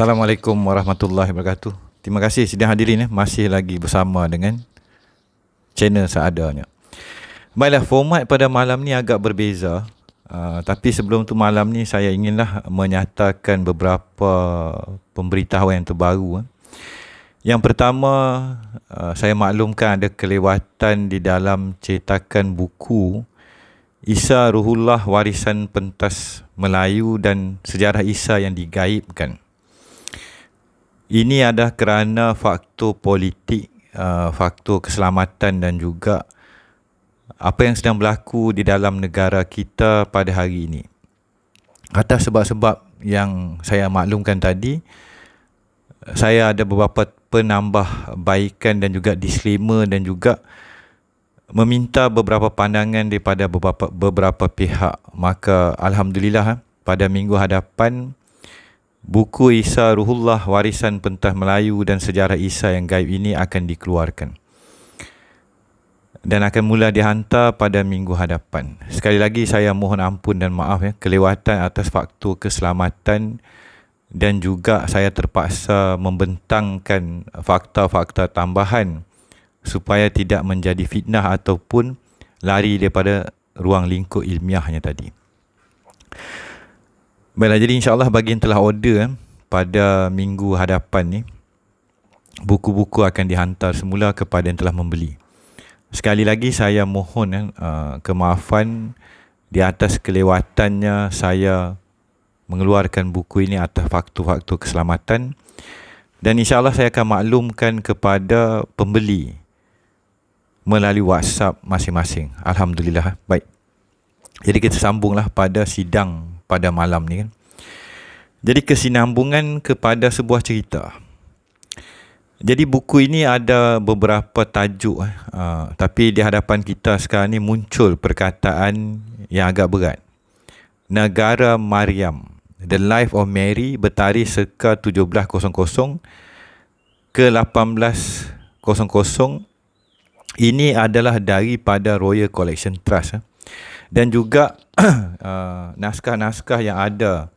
Assalamualaikum warahmatullahi wabarakatuh. Terima kasih sedang hadirin masih lagi bersama dengan channel seadanya. Baiklah, format pada malam ni agak berbeza. Tapi sebelum tu malam ni saya inginlah menyatakan beberapa pemberitahuan yang terbaru. Yang pertama, saya maklumkan ada kelewatan di dalam cetakan buku Isa Ruhullah Warisan Pentas Melayu dan Sejarah Isa yang digaibkan. Ini adalah kerana faktor politik, faktor keselamatan dan juga apa yang sedang berlaku di dalam negara kita pada hari ini. Atas sebab-sebab yang saya maklumkan tadi, saya ada beberapa penambahbaikan dan juga disclaimer dan juga meminta beberapa pandangan daripada beberapa pihak. Maka Alhamdulillah pada minggu hadapan buku Isa Ruhullah Warisan Pentas Melayu dan Sejarah Isa yang Gaib ini akan dikeluarkan dan akan mula dihantar pada minggu hadapan. Sekali lagi saya mohon ampun dan maaf kelewatan atas faktor keselamatan dan juga saya terpaksa membentangkan fakta-fakta tambahan supaya tidak menjadi fitnah ataupun lari daripada ruang lingkup ilmiahnya tadi. Baiklah, jadi insyaAllah bagi yang telah order pada minggu hadapan ni, buku-buku akan dihantar semula kepada yang telah membeli. Sekali lagi saya mohon kemaafan di atas kelewatannya saya mengeluarkan buku ini atas faktor-faktor keselamatan, dan insyaAllah saya akan maklumkan kepada pembeli melalui WhatsApp masing-masing. Alhamdulillah. Baik. Jadi kita sambunglah pada sidang pada malam ni kan. Jadi kesinambungan kepada sebuah cerita. Jadi buku ini ada beberapa tajuk tapi di hadapan kita sekarang ni muncul perkataan yang agak berat. Negara Maryam, The Life of Mary, bertarikh circa 1700 ke 1800. Ini adalah daripada Royal Collection Trust dan juga naskah-naskah yang ada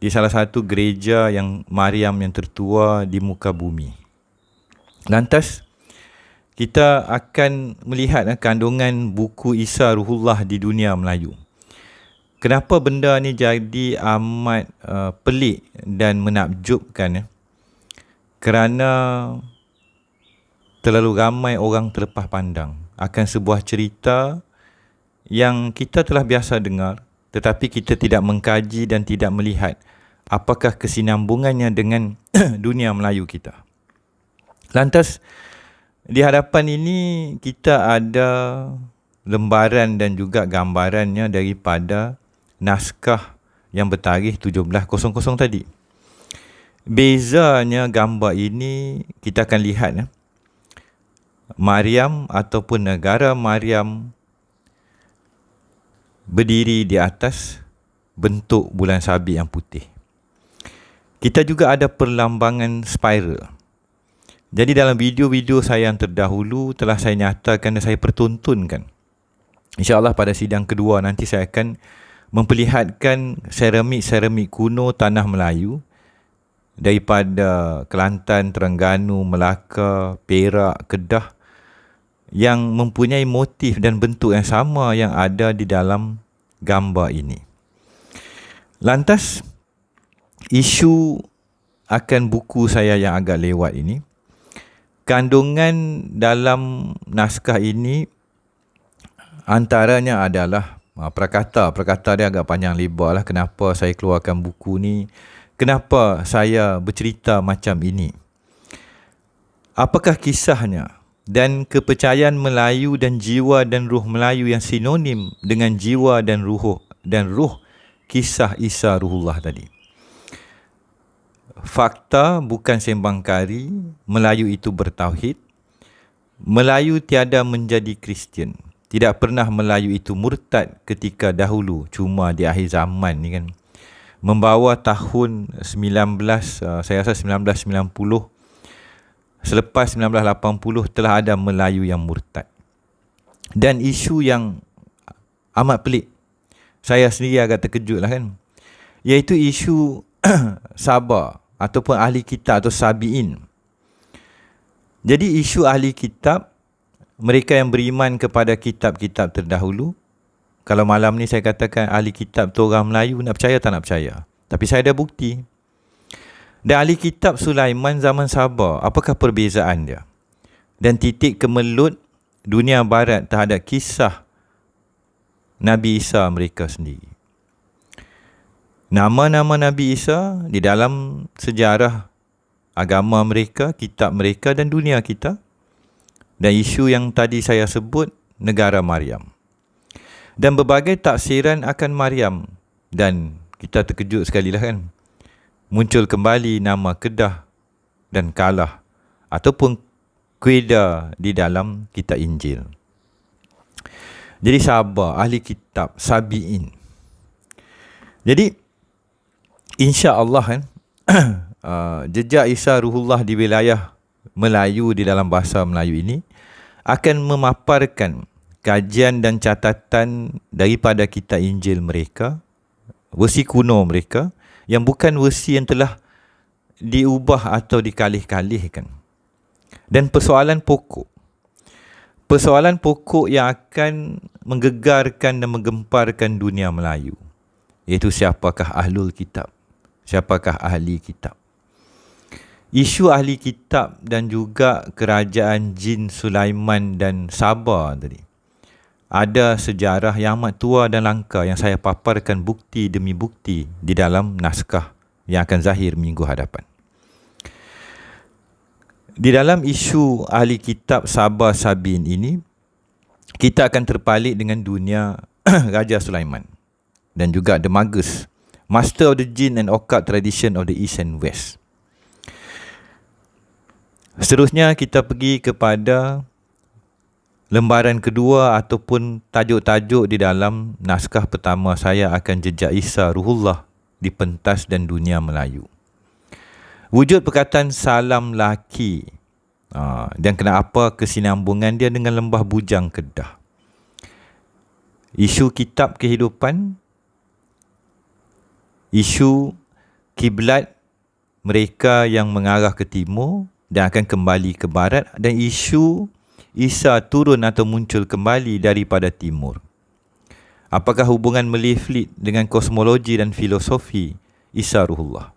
di salah satu gereja yang Maryam yang tertua di muka bumi. Lantas kita akan melihat kandungan buku Isa Ruhullah di dunia Melayu. Kenapa benda ni jadi amat pelik dan menakjubkan? Kerana terlalu ramai orang terlepas pandang akan sebuah cerita yang kita telah biasa dengar, tetapi kita tidak mengkaji dan tidak melihat apakah kesinambungannya dengan dunia Melayu kita. Lantas di hadapan ini kita ada lembaran dan juga gambarannya daripada naskah yang bertarikh 1700 tadi. Bezanya gambar ini kita akan lihat Maryam ataupun negara Maryam berdiri di atas bentuk bulan sabit yang putih. Kita juga ada perlambangan spiral. Jadi dalam video-video saya yang terdahulu telah saya nyatakan dan saya pertontonkan. InsyaAllah pada sidang kedua nanti saya akan memperlihatkan seramik-seramik kuno tanah Melayu daripada Kelantan, Terengganu, Melaka, Perak, Kedah yang mempunyai motif dan bentuk yang sama yang ada di dalam gambar ini. Lantas, isu akan buku saya yang agak lewat ini, kandungan dalam naskah ini antaranya adalah perkata dia agak panjang lebar lah kenapa saya keluarkan buku ni, kenapa saya bercerita macam ini, apakah kisahnya, dan kepercayaan Melayu dan jiwa dan ruh Melayu yang sinonim dengan jiwa dan ruh kisah Isa Ruhullah tadi. Fakta bukan sembang kari, Melayu itu bertauhid. Melayu tiada menjadi Kristian. Tidak pernah Melayu itu murtad ketika dahulu, cuma di akhir zaman ni kan. Membawa tahun 1990, selepas 1980 telah ada Melayu yang murtad. Dan isu yang amat pelik, saya sendiri agak terkejut lah kan, iaitu isu Sabah ataupun ahli kitab atau sabiin. Jadi isu ahli kitab, mereka yang beriman kepada kitab-kitab terdahulu. Kalau malam ni saya katakan ahli kitab tu orang Melayu, nak percaya tak nak percaya? Tapi saya ada bukti. Dan ahli kitab Sulaiman zaman Sabah, apakah perbezaan dia? Dan titik kemelut dunia barat terhadap kisah Nabi Isa mereka sendiri. Nama-nama Nabi Isa di dalam sejarah agama mereka, kitab mereka dan dunia kita. Dan isu yang tadi saya sebut, negara Maryam. Dan berbagai tafsiran akan Maryam. Dan kita terkejut sekali lah kan. Muncul kembali nama Kedah dan Kalah ataupun Queda di dalam kitab Injil. Jadi sahabat, ahli kitab, sabiin. Jadi insya-Allah kan, jejak Isa Ruhullah di wilayah Melayu di dalam bahasa Melayu ini akan memaparkan kajian dan catatan daripada kitab Injil mereka, versi kuno mereka, yang bukan versi yang telah diubah atau dikalih-kalihkan. Dan persoalan pokok yang akan menggegarkan dan menggemparkan dunia Melayu, iaitu siapakah ahlul kitab, siapakah ahli kitab. Isu ahli kitab dan juga kerajaan jin Sulaiman dan Sabah tadi, ada sejarah yang amat tua dan langka yang saya paparkan bukti demi bukti di dalam naskah yang akan zahir minggu hadapan. Di dalam isu ahli kitab Sabah Sabiin ini, kita akan terpalit dengan dunia Raja Sulaiman dan juga The Magus, Master of the Jinn and Occult Tradition of the East and West. Seterusnya kita pergi kepada lembaran kedua ataupun tajuk-tajuk di dalam naskah pertama saya akan jejak Isa Ruhullah di pentas dan dunia Melayu. Wujud perkataan salam laki dan kenapa kesinambungan dia dengan lembah bujang Kedah. Isu kitab kehidupan, isu kiblat mereka yang mengarah ke timur dan akan kembali ke barat, dan isu Isa turun atau muncul kembali daripada timur. Apakah hubungan meliflit dengan kosmologi dan filosofi Isa Ruhullah?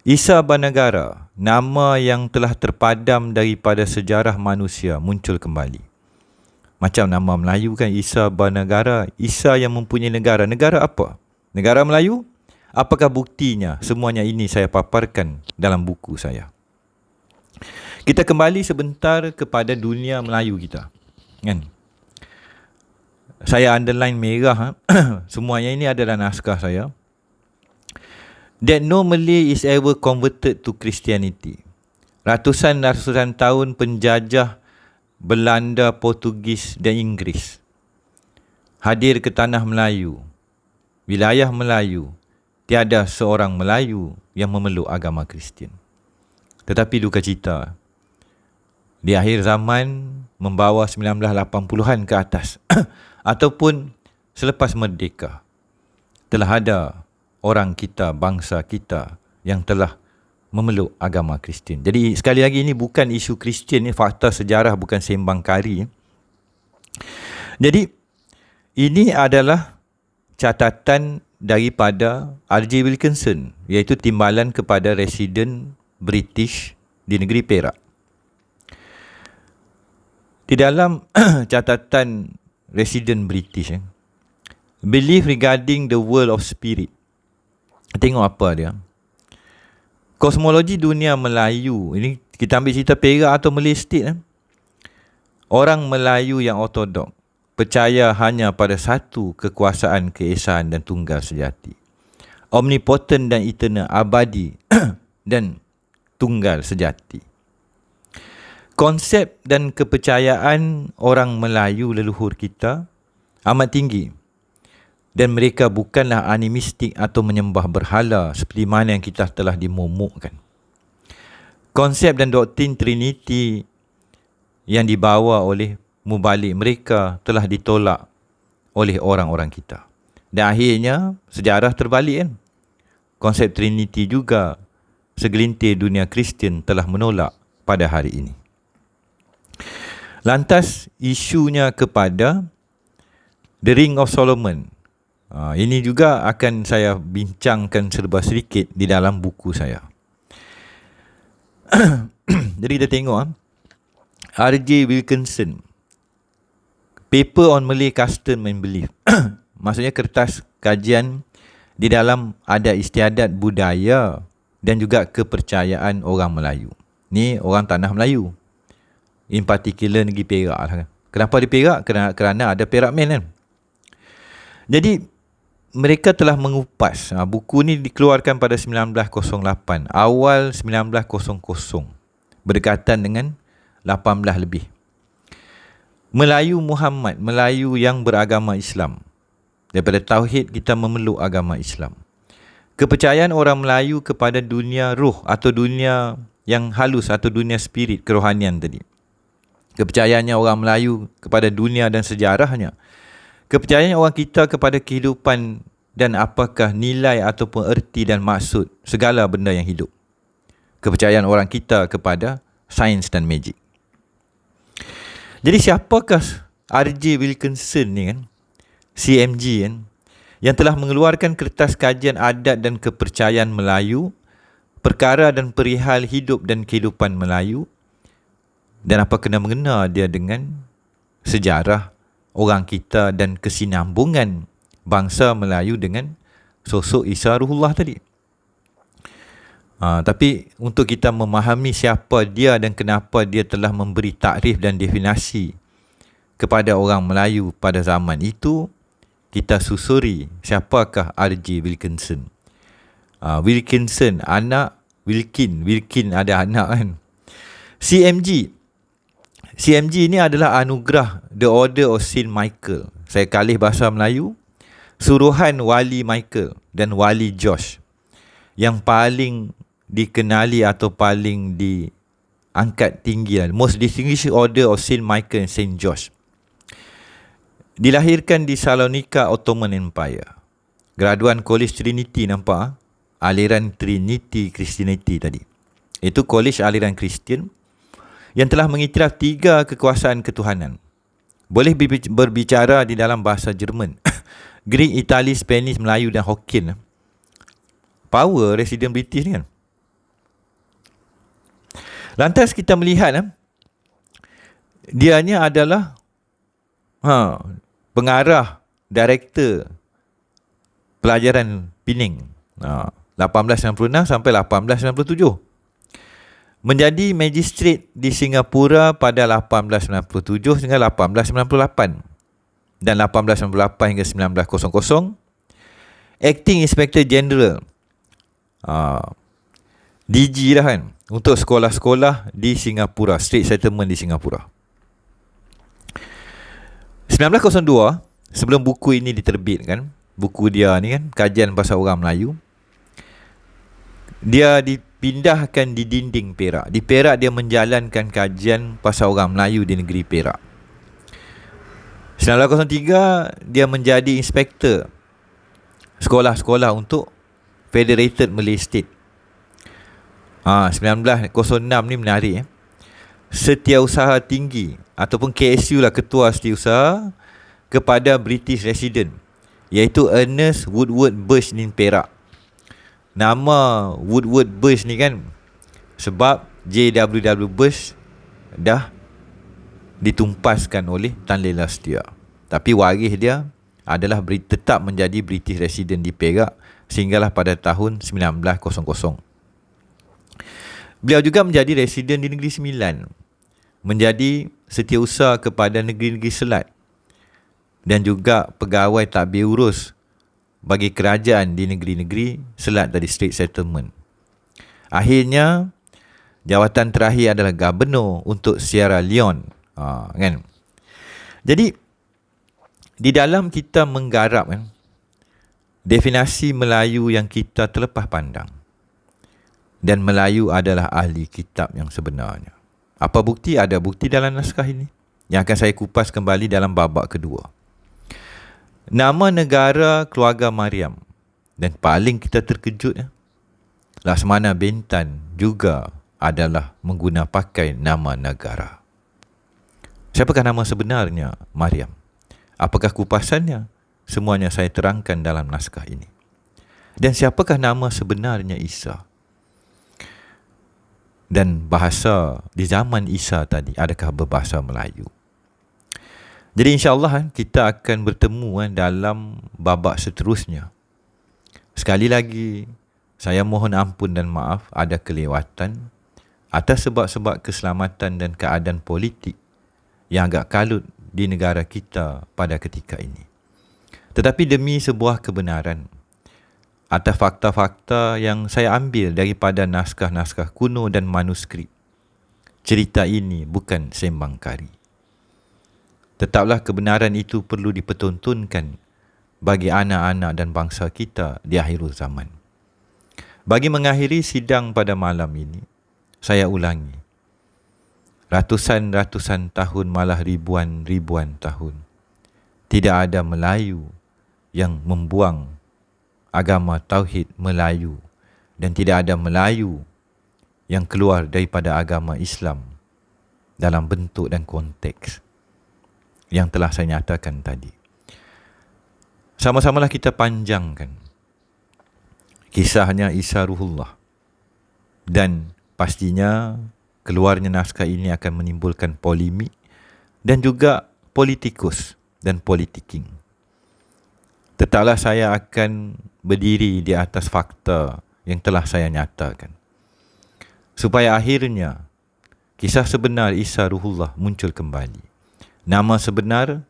Isa Banagara, nama yang telah terpadam daripada sejarah manusia, muncul kembali. Macam nama Melayu kan, Isa Banagara, Isa yang mempunyai negara. Negara apa? Negara Melayu? Apakah buktinya? Semuanya ini saya paparkan dalam buku saya. Kita kembali sebentar kepada dunia Melayu kita, kan? Saya underline merah. Semuanya ini adalah naskah saya. That no Malay is ever converted to Christianity. Ratusan tahun penjajah Belanda, Portugis dan Inggeris hadir ke tanah Melayu, wilayah Melayu. Tiada seorang Melayu yang memeluk agama Kristian. Tetapi duka cita, di akhir zaman membawa 1980-an ke atas ataupun selepas merdeka, telah ada orang kita, bangsa kita yang telah memeluk agama Kristian. Jadi sekali lagi, ini bukan isu Kristian, ini fakta sejarah, bukan sembang kari. Jadi ini adalah catatan daripada R.J. Wilkinson, iaitu timbalan kepada residen British di negeri Perak. Di dalam catatan residen British, belief regarding the world of spirit. Tengok apa dia. Kosmologi dunia Melayu, ini kita ambil cerita Perak atau Malay State. Orang Melayu yang ortodok percaya hanya pada satu kekuasaan, keesaan dan tunggal sejati. Omnipotent dan eternal, abadi dan tunggal sejati. Konsep dan kepercayaan orang Melayu leluhur kita amat tinggi. Dan mereka bukanlah animistik atau menyembah berhala seperti mana yang kita telah dimomokkan. Konsep dan doktrin Trinity yang dibawa oleh mubalik mereka telah ditolak oleh orang-orang kita. Dan akhirnya sejarah terbalik kan. Konsep Trinity juga segelintir dunia Kristian telah menolak pada hari ini. Lantas isunya kepada The Ring of Solomon. Ini juga akan saya bincangkan serba sedikit di dalam buku saya. Jadi kita tengok R.J. Wilkinson, Paper on Malay Custom and Belief. Maksudnya kertas kajian di dalam adat istiadat budaya dan juga kepercayaan orang Melayu. Ni orang tanah Melayu, in particular negeri Perak lah. Kenapa di Perak? Kerana ada Perak Man kan. Jadi mereka telah mengupas. Buku ni dikeluarkan pada 1908, awal 1900, berdekatan dengan 18 lebih. Melayu Muhammad, Melayu yang beragama Islam. Daripada tauhid kita memeluk agama Islam. Kepercayaan orang Melayu kepada dunia ruh atau dunia yang halus atau dunia spirit, kerohanian tadi. Kepercayaannya orang Melayu kepada dunia dan sejarahnya. Kepercayaan orang kita kepada kehidupan dan apakah nilai ataupun erti dan maksud segala benda yang hidup. Kepercayaan orang kita kepada sains dan magic. Jadi siapakah R.J. Wilkinson ni kan, CMG kan, yang telah mengeluarkan kertas kajian adat dan kepercayaan Melayu, perkara dan perihal hidup dan kehidupan Melayu, dan apa kena-mengena dia dengan sejarah orang kita dan kesinambungan bangsa Melayu dengan sosok Isa Ruhullah tadi. Tapi untuk kita memahami siapa dia dan kenapa dia telah memberi takrif dan definisi kepada orang Melayu pada zaman itu, kita susuri siapakah R.J. Wilkinson. Wilkinson, anak Wilkin ada anak kan. CMG ni adalah anugerah The Order of Saint Michael. Saya kalih bahasa Melayu, suruhan Wali Michael dan Wali Josh, yang paling dikenali atau paling diangkat tinggi, Most Distinguished Order of Saint Michael and Saint Josh. Dilahirkan di Salonika, Ottoman Empire. Graduan College Trinity, nampak aliran Trinity Christianity tadi. Itu college aliran Kristian yang telah mengiktiraf 3 kekuasaan ketuhanan. Boleh berbicara di dalam bahasa Jerman, Greek, Itali, Spanish, Melayu dan Hokkien. Power resident British ni kan. Lantas kita melihat dianya adalah pengarah, director pelajaran Pening 1896 sampai 1897. Menjadi magistrate di Singapura pada 1897 hingga 1898 dan 1898 hingga 1900. Acting Inspector General, DG lah kan, untuk sekolah-sekolah di Singapura, State Settlement di Singapura. 1902, sebelum buku ini diterbitkan, buku dia ni kan, kajian pasal orang Melayu, dia dipindahkan di dinding Perak. Di Perak dia menjalankan kajian pasal orang Melayu di negeri Perak. 1903 dia menjadi inspektor sekolah-sekolah untuk Federated Malay State. 1906 ni menarik. Setiausaha tinggi ataupun KSU lah, ketua setiausaha kepada British resident, iaitu Ernest Woodward Bush di Perak. Nama Woodward Bush ni kan sebab J.W.W. Bush dah ditumpaskan oleh Tan Lela Setia. Tapi waris dia adalah tetap menjadi British resident di Perak sehinggalah pada tahun 1900. Beliau juga menjadi residen di Negeri Sembilan, menjadi setiausaha kepada negeri-negeri Selat dan juga pegawai tadbir urus bagi kerajaan di negeri-negeri Selat dari State Settlement. Akhirnya jawatan terakhir adalah Gubernur untuk Sierra Leone, kan. Jadi di dalam kita menggarap kan, definisi Melayu yang kita terlepas pandang, dan Melayu adalah ahli kitab yang sebenarnya. Apa bukti? Ada bukti dalam naskah ini yang akan saya kupas kembali dalam babak kedua. Nama negara keluarga Maryam, dan paling kita terkejut, Laksamana Bintan juga adalah mengguna pakai nama negara. Siapakah nama sebenarnya Maryam? Apakah kupasannya? Semuanya saya terangkan dalam naskah ini. Dan siapakah nama sebenarnya Isa? Dan bahasa di zaman Isa tadi, adakah berbahasa Melayu? Jadi insya-Allah kita akan bertemu dalam babak seterusnya. Sekali lagi, saya mohon ampun dan maaf ada kelewatan atas sebab-sebab keselamatan dan keadaan politik yang agak kalut di negara kita pada ketika ini. Tetapi demi sebuah kebenaran, atas fakta-fakta yang saya ambil daripada naskah-naskah kuno dan manuskrip, cerita ini bukan sembang kari. Tetaplah kebenaran itu perlu dipertontonkan bagi anak-anak dan bangsa kita di akhir zaman. Bagi mengakhiri sidang pada malam ini, saya ulangi. Ratusan-ratusan tahun, malah ribuan-ribuan tahun, tidak ada Melayu yang membuang agama Tauhid Melayu, dan tidak ada Melayu yang keluar daripada agama Islam dalam bentuk dan konteks yang telah saya nyatakan tadi. Sama-samalah kita panjangkan kisahnya Isa Ruhullah, dan pastinya keluarnya naskah ini akan menimbulkan polemik dan juga politikus dan politiking. Tetaplah saya akan berdiri di atas fakta yang telah saya nyatakan, supaya akhirnya kisah sebenar Isa Ruhullah muncul kembali. Nama sebenar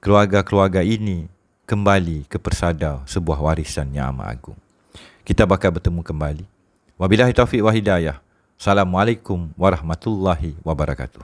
keluarga-keluarga ini kembali ke persada sebuah warisan yang amat agung. Kita bakal bertemu kembali. Wabillahi taufiq wa hidayah. Assalamualaikum warahmatullahi wabarakatuh.